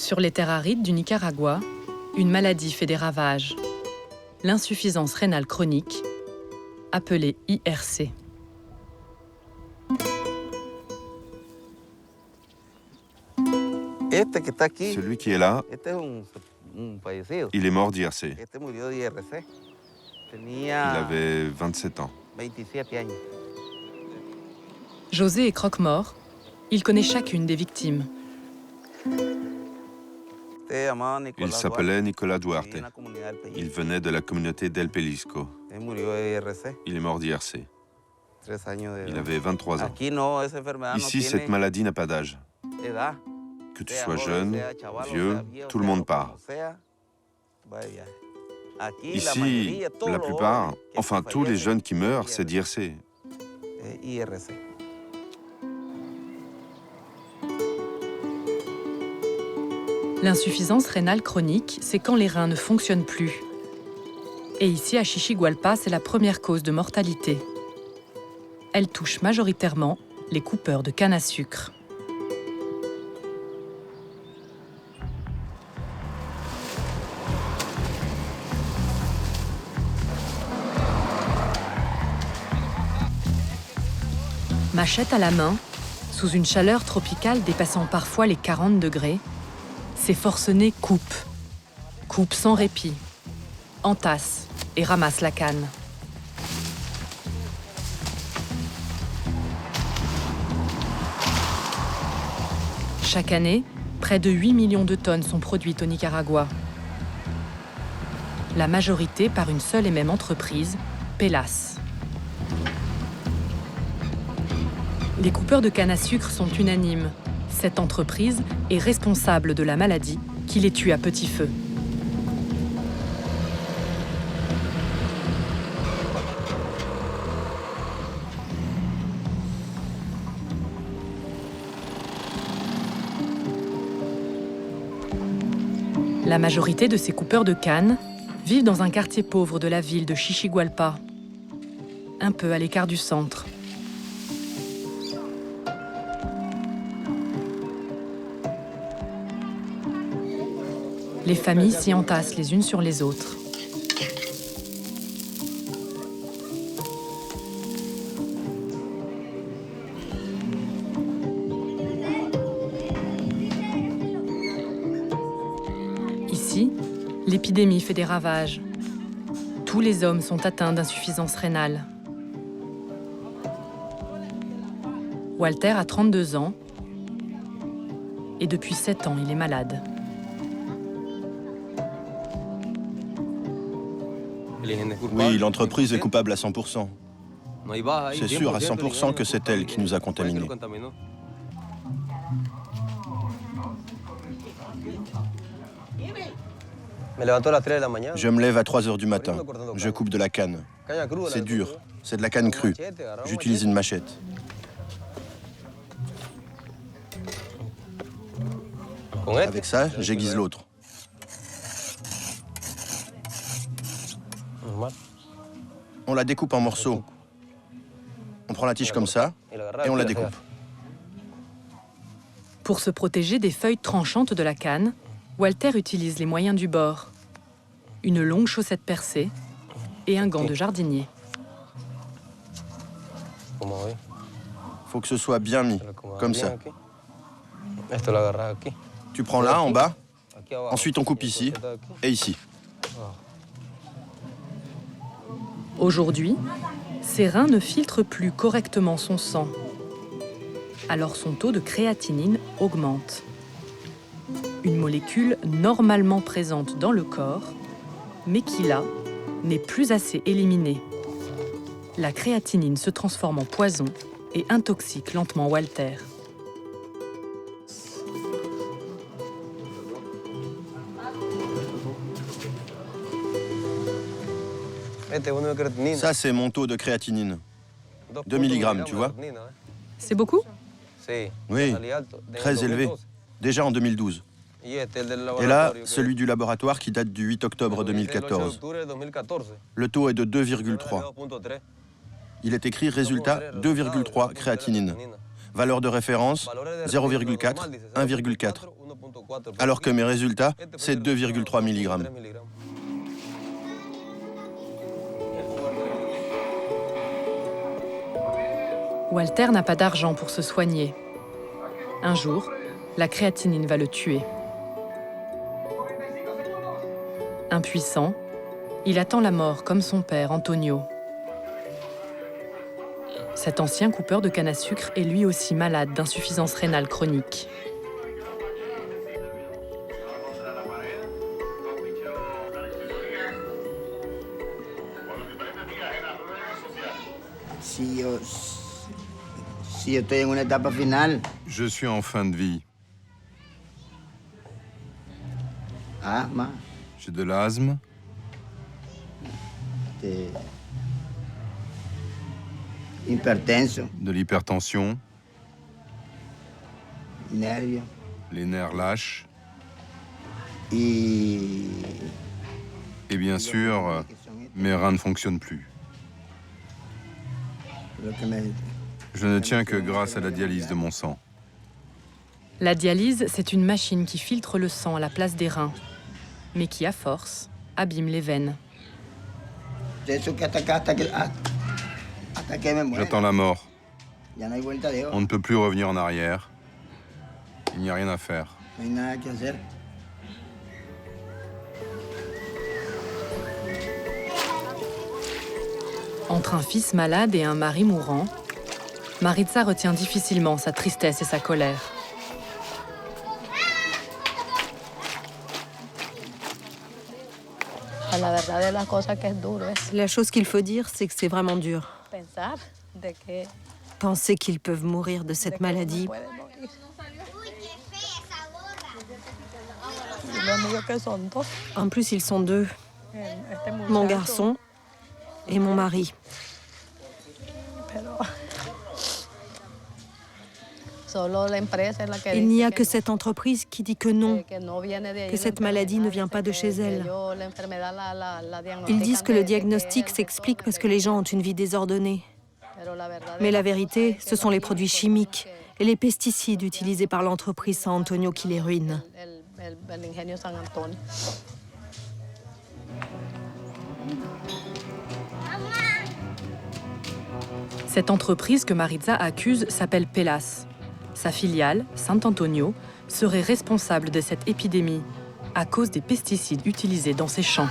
Sur les terres arides du Nicaragua, une maladie fait des ravages. L'insuffisance rénale chronique, appelée IRC. Celui qui est là, il est mort d'IRC. Il avait 27 ans. José est croque-mort. Il connaît chacune des victimes. Il s'appelait Nicolas Duarte. Il venait de la communauté d'El Pelisco. Il est mort d'IRC. Il avait 23 ans. Ici, cette maladie n'a pas d'âge. Que tu sois jeune, vieux, tout le monde part. Ici, la plupart, enfin tous les jeunes qui meurent, c'est d'IRC. L'insuffisance rénale chronique, c'est quand les reins ne fonctionnent plus. Et ici, à Xixihualpa, c'est la première cause de mortalité. Elle touche majoritairement les coupeurs de canne à sucre. Machette à la main, sous une chaleur tropicale dépassant parfois les 40 degrés, ces forcenés coupent. Coupent sans répit, entassent et ramassent la canne. Chaque année, près de 8 millions de tonnes sont produites au Nicaragua. La majorité par une seule et même entreprise, Pelas. Les coupeurs de canne à sucre sont unanimes. Cette entreprise est responsable de la maladie qui les tue à petit feu. La majorité de ces coupeurs de canne vivent dans un quartier pauvre de la ville de Xixihualpa, un peu à l'écart du centre. Les familles s'y entassent les unes sur les autres. Ici, l'épidémie fait des ravages. Tous les hommes sont atteints d'insuffisance rénale. Walter a 32 ans et depuis 7 ans, il est malade. Oui, l'entreprise est coupable à 100%. C'est sûr à 100% que c'est elle qui nous a contaminés. Je me lève à 3 h du matin. Je coupe de la canne. C'est dur. C'est de la canne crue. J'utilise une machette. Avec ça, j'aiguise l'autre. On la découpe en morceaux. On prend la tige comme ça et on la découpe. Pour se protéger des feuilles tranchantes de la canne, Walter utilise les moyens du bord. Une longue chaussette percée et un gant de jardinier. Faut que ce soit bien mis, comme ça. Tu prends là, en bas. Ensuite, on coupe ici et ici. Aujourd'hui, ses reins ne filtrent plus correctement son sang. Alors son taux de créatinine augmente. Une molécule normalement présente dans le corps, mais qui, là, n'est plus assez éliminée. La créatinine se transforme en poison et intoxique lentement Walter. Ça, c'est mon taux de créatinine. 2 mg, tu vois? C'est beaucoup? Oui, très élevé. Déjà en 2012. Et là, celui du laboratoire qui date du 8 octobre 2014. Le taux est de 2,3. Il est écrit résultat 2,3 créatinine. Valeur de référence 0,4, 1,4. alors que mes résultats, c'est 2,3 mg. Walter n'a pas d'argent pour se soigner. Un jour, la créatinine va le tuer. Impuissant, il attend la mort comme son père, Antonio. Cet ancien coupeur de canne à sucre est lui aussi malade d'insuffisance rénale chronique. Je suis en fin de vie. J'ai de l'asthme, de l'hypertension, les nerfs lâches et bien sûr, mes reins ne fonctionnent plus. Je ne tiens que grâce à la dialyse de mon sang. La dialyse, c'est une machine qui filtre le sang à la place des reins, mais qui, à force, abîme les veines. J'attends la mort. On ne peut plus revenir en arrière. Il n'y a rien à faire. Entre un fils malade et un mari mourant, Maritza retient difficilement sa tristesse et sa colère. La chose qu'il faut dire, c'est que c'est vraiment dur. Penser qu'ils peuvent mourir de cette maladie. En plus, ils sont deux. Mon garçon et mon mari. Il n'y a que cette entreprise qui dit que non, que cette maladie ne vient pas de chez elle. Ils disent que le diagnostic s'explique parce que les gens ont une vie désordonnée. Mais la vérité, ce sont les produits chimiques et les pesticides utilisés par l'entreprise San Antonio qui les ruinent. Cette entreprise que Maritza accuse s'appelle Pelas. Sa filiale, San Antonio, serait responsable de cette épidémie à cause des pesticides utilisés dans ses champs.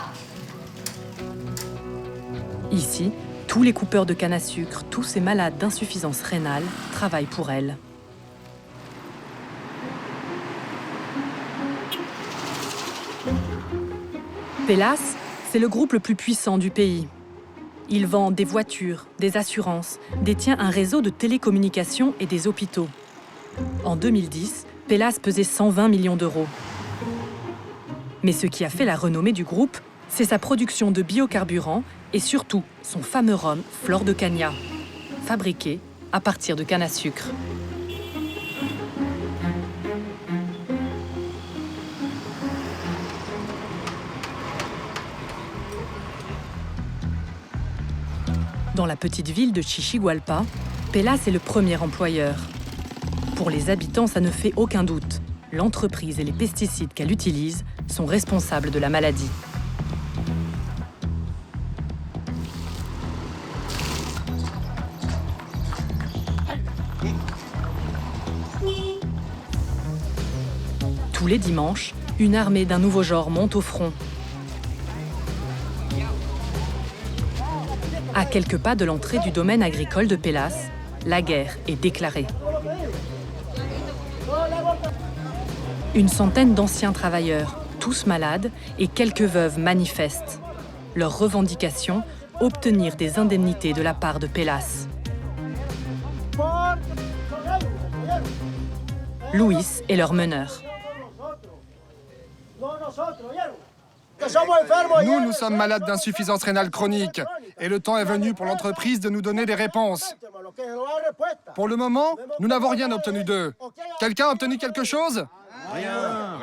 Ici, tous les coupeurs de canne à sucre, tous ces malades d'insuffisance rénale travaillent pour elle. Pelas, c'est le groupe le plus puissant du pays. Il vend des voitures, des assurances, détient un réseau de télécommunications et des hôpitaux. En 2010, Pelas pesait 120 millions d'euros. Mais ce qui a fait la renommée du groupe, c'est sa production de biocarburants et surtout son fameux rhum Flor de Caña, fabriqué à partir de canne à sucre. Dans la petite ville de Chichigualpa, Pelas est le premier employeur. Pour les habitants, ça ne fait aucun doute. L'entreprise et les pesticides qu'elle utilise sont responsables de la maladie. Tous les dimanches, une armée d'un nouveau genre monte au front. À quelques pas de l'entrée du domaine agricole de Pelas, la guerre est déclarée. Une centaine d'anciens travailleurs, tous malades, et quelques veuves manifestent. Leur revendication, obtenir des indemnités de la part de Pelas. Luis est leur meneur. Nous sommes malades d'insuffisance rénale chronique. Et le temps est venu pour l'entreprise de nous donner des réponses. Pour le moment, nous n'avons rien obtenu d'eux. Quelqu'un a obtenu quelque chose ? Rien.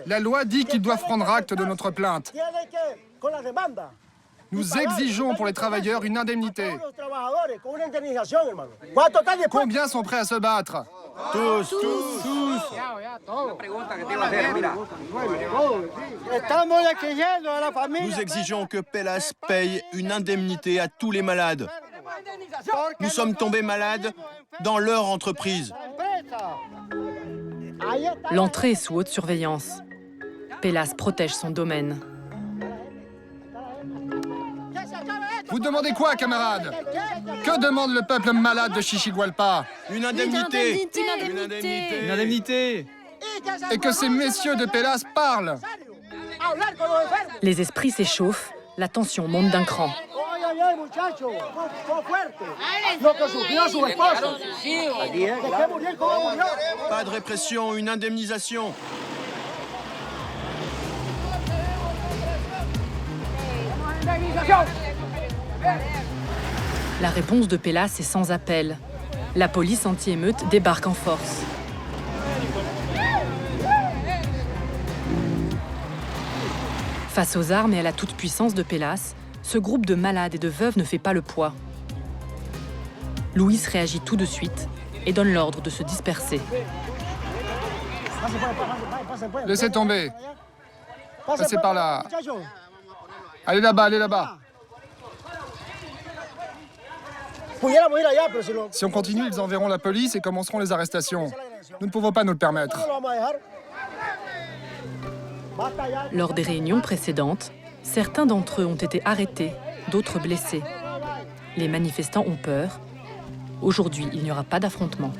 La loi dit qu'ils doivent prendre acte de notre plainte. Nous exigeons pour les travailleurs une indemnité. Combien sont prêts à se battre ? Tous. Nous exigeons que Pelas paye une indemnité à tous les malades. Nous sommes tombés malades dans leur entreprise. L'entrée est sous haute surveillance. Pelas protège son domaine. Vous demandez quoi, camarades? Que demande le peuple malade de Xixihualpa? Une indemnité. Une indemnité. Et que ces messieurs de Pelas parlent. Les esprits s'échauffent, la tension monte d'un cran. Pas de répression, une indemnisation. La réponse de Pelas est sans appel. La police anti-émeute débarque en force. Face aux armes et à la toute-puissance de Pelas, ce groupe de malades et de veuves ne fait pas le poids. Luis réagit tout de suite et donne l'ordre de se disperser. Laissez tomber. Passez par là. Allez là-bas, allez là-bas. Si on continue, ils enverront la police et commenceront les arrestations. Nous ne pouvons pas nous le permettre. Lors des réunions précédentes, certains d'entre eux ont été arrêtés, d'autres blessés. Les manifestants ont peur. Aujourd'hui, il n'y aura pas d'affrontement.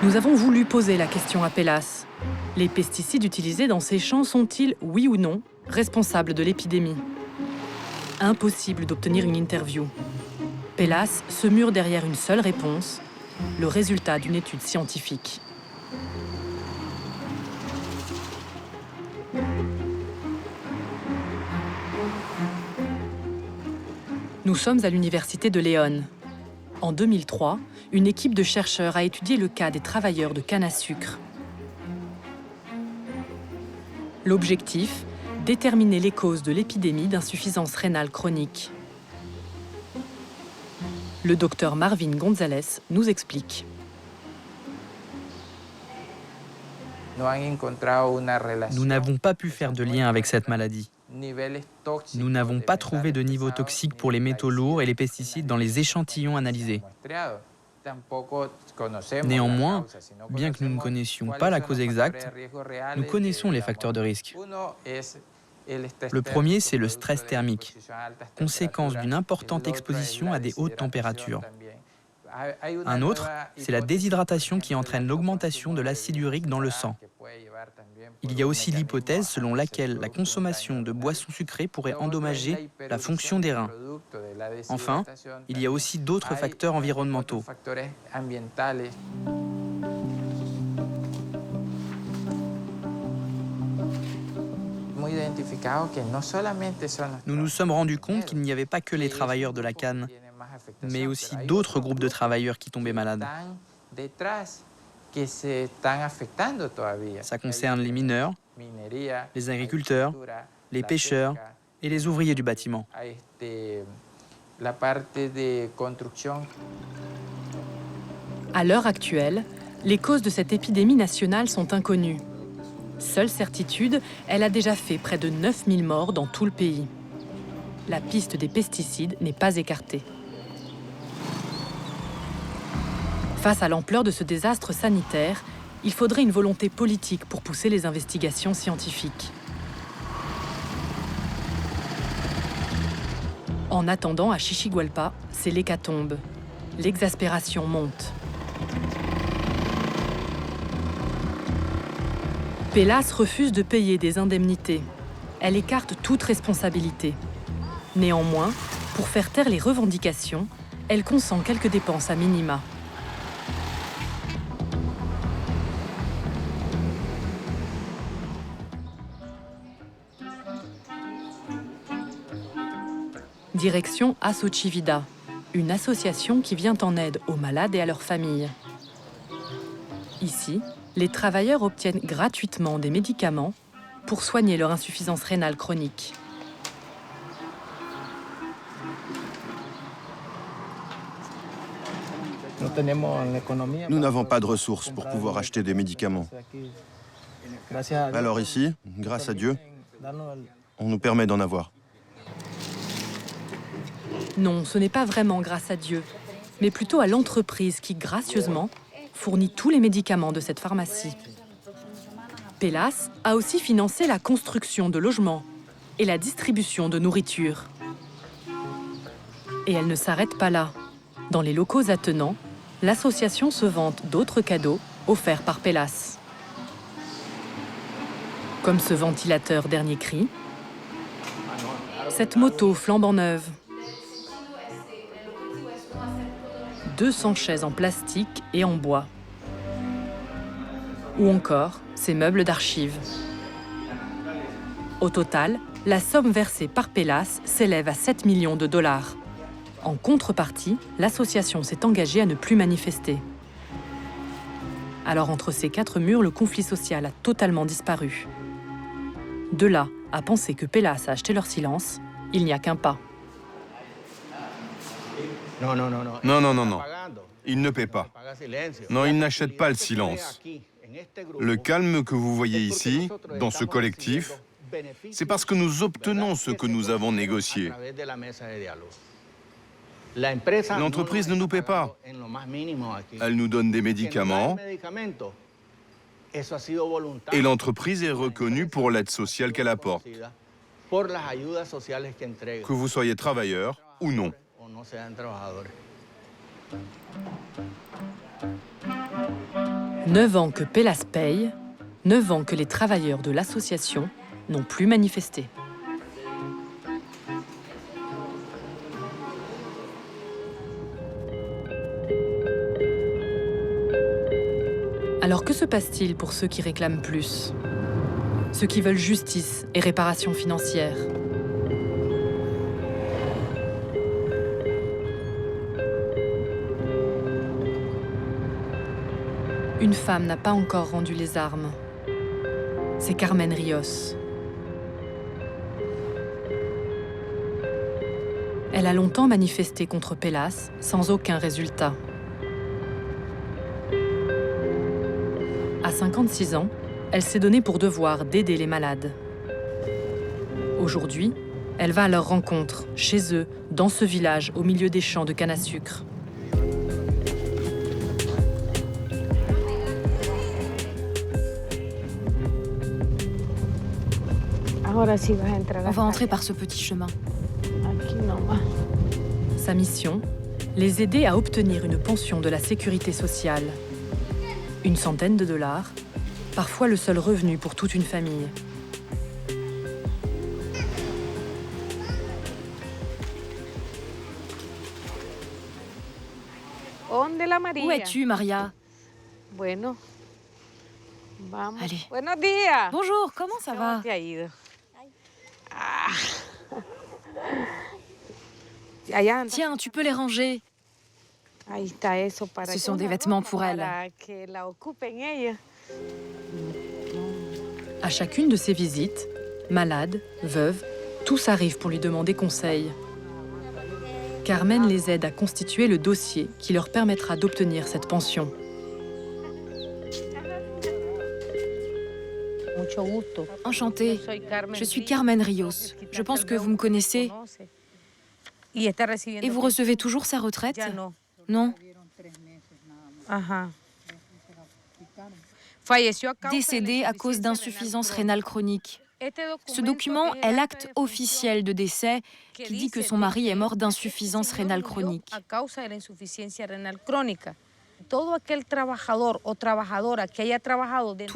Nous avons voulu poser la question à Pelas. Les pesticides utilisés dans ces champs sont-ils, oui ou non, responsables de l'épidémie? Impossible d'obtenir une interview. Pelas se mure derrière une seule réponse, le résultat d'une étude scientifique. Nous sommes à l'université de León. En 2003, une équipe de chercheurs a étudié le cas des travailleurs de canne à sucre. L'objectif, déterminer les causes de l'épidémie d'insuffisance rénale chronique. Le docteur Marvin González nous explique. Nous n'avons pas pu faire de lien avec cette maladie. Nous n'avons pas trouvé de niveau toxique pour les métaux lourds et les pesticides dans les échantillons analysés. Néanmoins, bien que nous ne connaissions pas la cause exacte, nous connaissons les facteurs de risque. Le premier, c'est le stress thermique, conséquence d'une importante exposition à des hautes températures. Un autre, c'est la déshydratation qui entraîne l'augmentation de l'acide urique dans le sang. Il y a aussi l'hypothèse selon laquelle la consommation de boissons sucrées pourrait endommager la fonction des reins. Enfin, il y a aussi d'autres facteurs environnementaux. Nous nous sommes rendus compte qu'il n'y avait pas que les travailleurs de la canne, mais aussi d'autres groupes de travailleurs qui tombaient malades. Ça concerne les mineurs, les agriculteurs, les pêcheurs et les ouvriers du bâtiment. À l'heure actuelle, les causes de cette épidémie nationale sont inconnues. Seule certitude, elle a déjà fait près de 9000 morts dans tout le pays. La piste des pesticides n'est pas écartée. Face à l'ampleur de ce désastre sanitaire, il faudrait une volonté politique pour pousser les investigations scientifiques. En attendant, à Xixihualpa, c'est l'hécatombe. L'exaspération monte. Pelas refuse de payer des indemnités. Elle écarte toute responsabilité. Néanmoins, pour faire taire les revendications, elle consent quelques dépenses à minima. Direction Asocivida, une association qui vient en aide aux malades et à leurs familles. Ici, les travailleurs obtiennent gratuitement des médicaments pour soigner leur insuffisance rénale chronique. Nous n'avons pas de ressources pour pouvoir acheter des médicaments. Alors ici, grâce à Dieu, on nous permet d'en avoir. Non, ce n'est pas vraiment grâce à Dieu, mais plutôt à l'entreprise qui, gracieusement, fournit tous les médicaments de cette pharmacie. Pelas a aussi financé la construction de logements et la distribution de nourriture. Et elle ne s'arrête pas là. Dans les locaux attenants, l'association se vante d'autres cadeaux offerts par Pelas. Comme ce ventilateur dernier cri, cette moto flambant neuve, 200 chaises en plastique et en bois, ou encore ces meubles d'archives. Au total, la somme versée par Pelas s'élève à 7 millions de dollars. En contrepartie, l'association s'est engagée à ne plus manifester. Alors entre ces quatre murs, le conflit social a totalement disparu. De là à penser que Pelas a acheté leur silence, il n'y a qu'un pas. Non, non, non, non. Il ne paie pas. Non, il n'achète pas le silence. Le calme que vous voyez ici, dans ce collectif, c'est parce que nous obtenons ce que nous avons négocié. L'entreprise ne nous paie pas. Elle nous donne des médicaments et l'entreprise est reconnue pour l'aide sociale qu'elle apporte, que vous soyez travailleur ou non. 9 ans que Pelas paye, 9 ans que les travailleurs de l'association n'ont plus manifesté. Alors que se passe-t-il pour ceux qui réclament plus? Ceux qui veulent justice et réparation financière? Une femme n'a pas encore rendu les armes. C'est Carmen Rios. Elle a longtemps manifesté contre Pelas, sans aucun résultat. À 56 ans, elle s'est donnée pour devoir d'aider les malades. Aujourd'hui, elle va à leur rencontre, chez eux, dans ce village, au milieu des champs de canne à sucre. On va entrer par ce petit chemin. Sa mission, les aider à obtenir une pension de la sécurité sociale. Une centaine de dollars, parfois le seul revenu pour toute une famille. Où es-tu, Maria? Allez. Bonjour, comment ça va? Tiens, tu peux les ranger. Ce sont des vêtements pour elle. À chacune de ses visites, malades, veuves, tous arrivent pour lui demander conseil. Carmen les aide à constituer le dossier qui leur permettra d'obtenir cette pension. Enchantée, je suis Carmen Rios. Je pense que vous me connaissez. Et vous recevez toujours sa retraite? Non. Décédée à cause d'insuffisance rénale chronique. Ce document est l'acte officiel de décès qui dit que son mari est mort d'insuffisance rénale chronique. Tous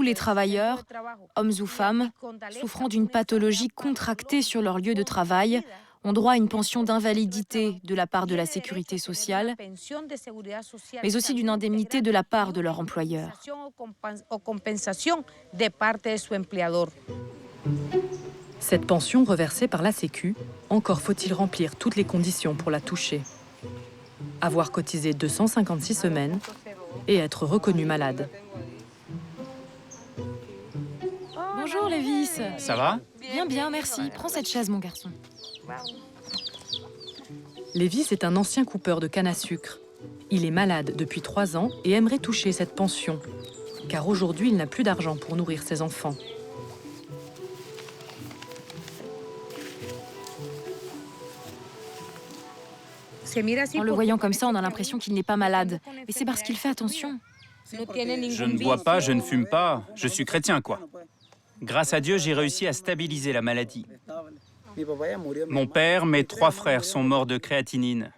les travailleurs, hommes ou femmes, souffrant d'une pathologie contractée sur leur lieu de travail, ont droit à une pension d'invalidité de la part de la sécurité sociale, mais aussi d'une indemnité de la part de leur employeur. Cette pension reversée par la Sécu, encore faut-il remplir toutes les conditions pour la toucher. Avoir cotisé 256 semaines et être reconnu malade. Bonjour Lévis. Ça va? Bien, merci. Prends cette chaise, mon garçon. Lévis est un ancien coupeur de canne à sucre. Il est malade depuis 3 ans et aimerait toucher cette pension, car aujourd'hui, il n'a plus d'argent pour nourrir ses enfants. En le voyant comme ça, on a l'impression qu'il n'est pas malade. Mais c'est parce qu'il fait attention. Je ne bois pas, je ne fume pas, je suis chrétien, quoi. Grâce à Dieu, j'ai réussi à stabiliser la maladie. Mon père, mes 3 frères sont morts de créatinine.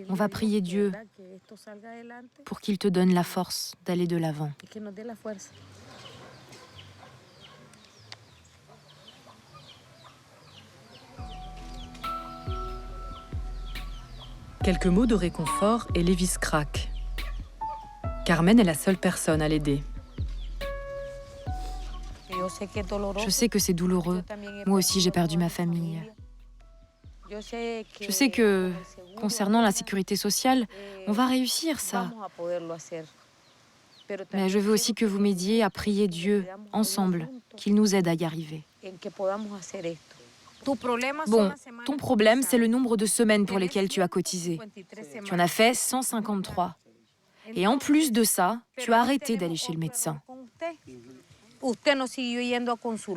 On va prier Dieu pour qu'il te donne la force d'aller de l'avant. Quelques mots de réconfort et Lévis craque. Carmen est la seule personne à l'aider. Je sais que c'est douloureux. Moi aussi, j'ai perdu ma famille. Je sais que, concernant la sécurité sociale, on va réussir ça. Mais je veux aussi que vous m'aidiez à prier Dieu, ensemble, qu'il nous aide à y arriver. Bon, ton problème, c'est le nombre de semaines pour lesquelles tu as cotisé. Tu en as fait 153. Et en plus de ça, tu as arrêté d'aller chez le médecin.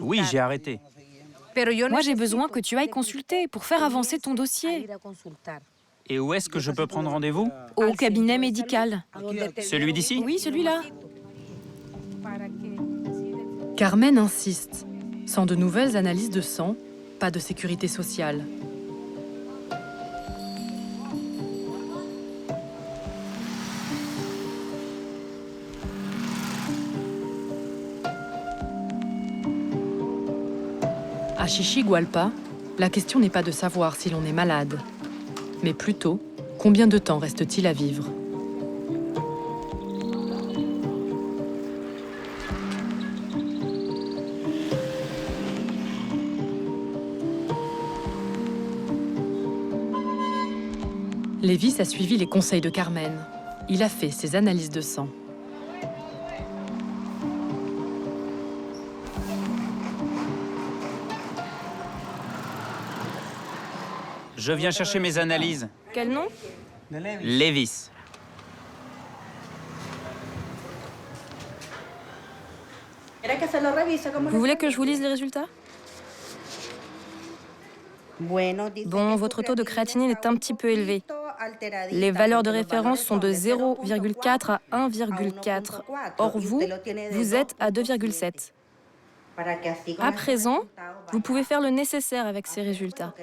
Oui, j'ai arrêté. Moi, j'ai besoin que tu ailles consulter pour faire avancer ton dossier. Et où est-ce que je peux prendre rendez-vous? Au cabinet médical. Celui d'ici? Oui, celui-là. Carmen insiste. Sans de nouvelles analyses de sang, pas de sécurité sociale. À Xixihualpa, la question n'est pas de savoir si l'on est malade, mais plutôt combien de temps reste-t-il à vivre. Lévis a suivi les conseils de Carmen. Il a fait ses analyses de sang. Je viens chercher mes analyses. Quel nom? Lévis. Vous voulez que je vous lise les résultats? Bon, votre taux de créatinine est un petit peu élevé. Les valeurs de référence sont de 0,4 à 1,4. Or, vous êtes à 2,7. À présent, vous pouvez faire le nécessaire avec ces résultats.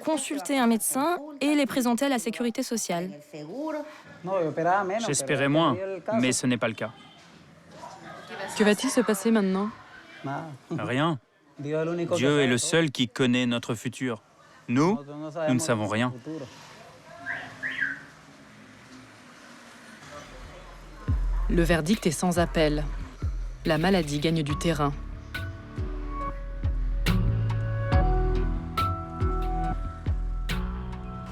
Consulter un médecin et les présenter à la sécurité sociale. J'espérais moins, mais ce n'est pas le cas. Que va-t-il se passer maintenant? Rien. Dieu est le seul qui connaît notre futur. Nous ne savons rien. Le verdict est sans appel. La maladie gagne du terrain.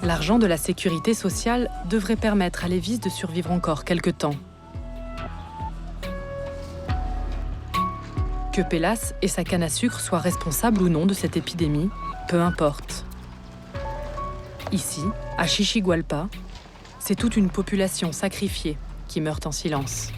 L'argent de la sécurité sociale devrait permettre à Lévis de survivre encore quelque temps. Que Pélas et sa canne à sucre soient responsables ou non de cette épidémie, peu importe. Ici, à Xixihualpa, c'est toute une population sacrifiée qui meurt en silence.